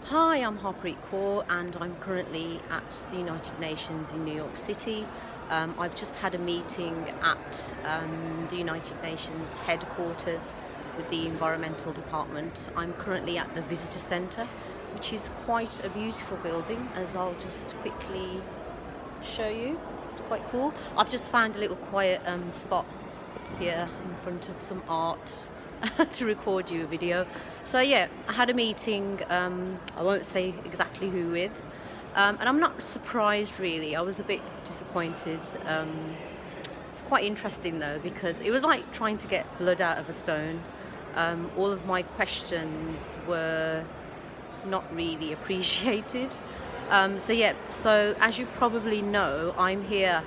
Hi, I'm Harpreet Kaur and I'm currently at the United Nations in New York City. I've just had a meeting at the United Nations headquarters with the Environmental Department. I'm currently at the Visitor Centre, which is quite a beautiful building, as I'll just quickly show you. It's quite cool. I've just found a little quiet spot here in front of some art to record you a video. So yeah, I had a meeting, I won't say exactly who with, and I'm not surprised really. I was a bit disappointed. It's quite interesting though, because it was like trying to get blood out of a stone. All of my questions were not really appreciated. So as you probably know, I'm here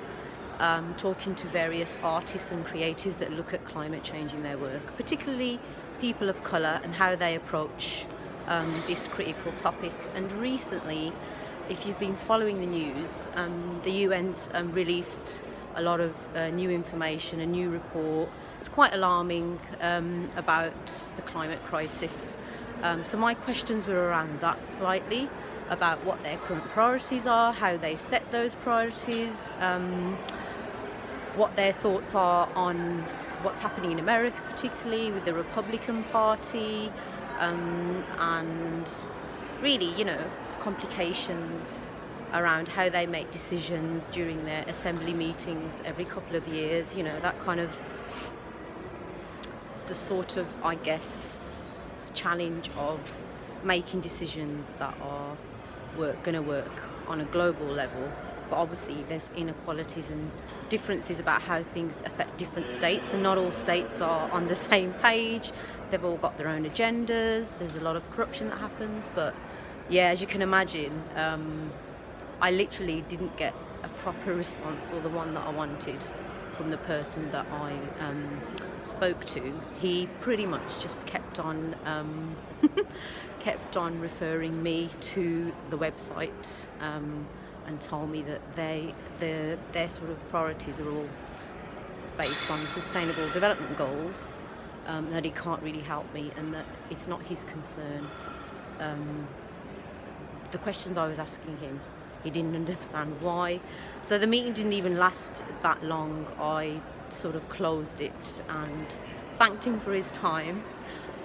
talking to various artists and creatives that look at climate change in their work, particularly people of colour and how they approach this critical topic. And recently, if you've been following the news, the UN's released a lot of new information, a new report. It's quite alarming about the climate crisis. So my questions were around that slightly, about what their current priorities are, how they set those priorities, what their thoughts are on what's happening in America, particularly with the Republican Party, and really, complications around how they make decisions during their assembly meetings every couple of years, that kind of the sort of, I guess, challenge of making decisions that are going to work on a global level. But obviously there's inequalities and differences about how things affect different states, and not all states are on the same page. They've all got their own agendas. There's a lot of corruption that happens. But yeah, as you can imagine, I literally didn't get a proper response, or the one that I wanted, from the person that I spoke to. He pretty much just kept on referring me to the website, and told me that their sort of priorities are all based on sustainable development goals, that he can't really help me, and that it's not his concern. The questions I was asking him, he didn't understand why. So the meeting didn't even last that long. I sort of closed it and thanked him for his time.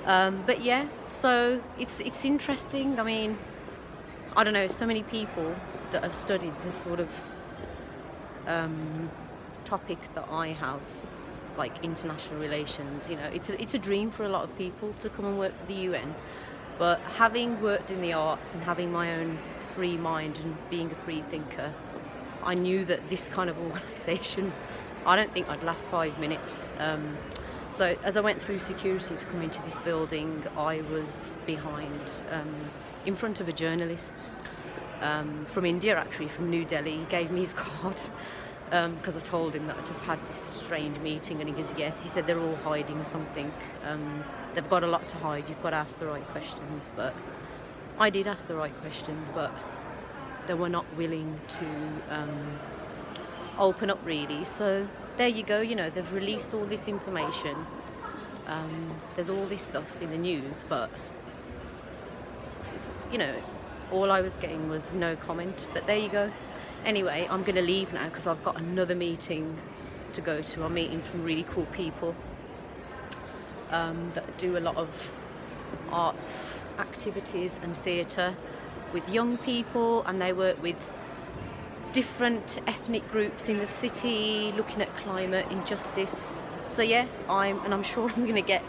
But yeah, so it's interesting. I mean, I don't know, so many people that have studied this sort of topic that I have, like international relations. It's a dream for a lot of people to come and work for the UN. But having worked in the arts and having my own free mind and being a free thinker, I knew that this kind of organisation, I don't think I'd last 5 minutes. So as I went through security to come into this building, I was behind, in front of a journalist from India, actually, from New Delhi. He gave me his card because I told him that I just had this strange meeting, and he goes, yeah, he said they're all hiding something. They've got a lot to hide. You've got to ask the right questions. But I did ask the right questions, but they were not willing to open up, really. So there you go. They've released all this information. There's all this stuff in the news, but it's, all I was getting was no comment. But there you go. Anyway, I'm going to leave now because I've got another meeting to go to. I'm meeting some really cool people that do a lot of arts activities and theatre with young people, and they work with different ethnic groups in the city, looking at climate injustice. So yeah, I'm sure I'm going to get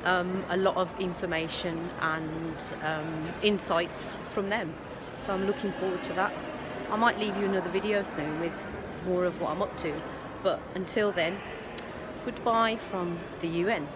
a lot of information and insights from them. So I'm looking forward to that. I might leave you another video soon with more of what I'm up to. But until then, goodbye from the UN.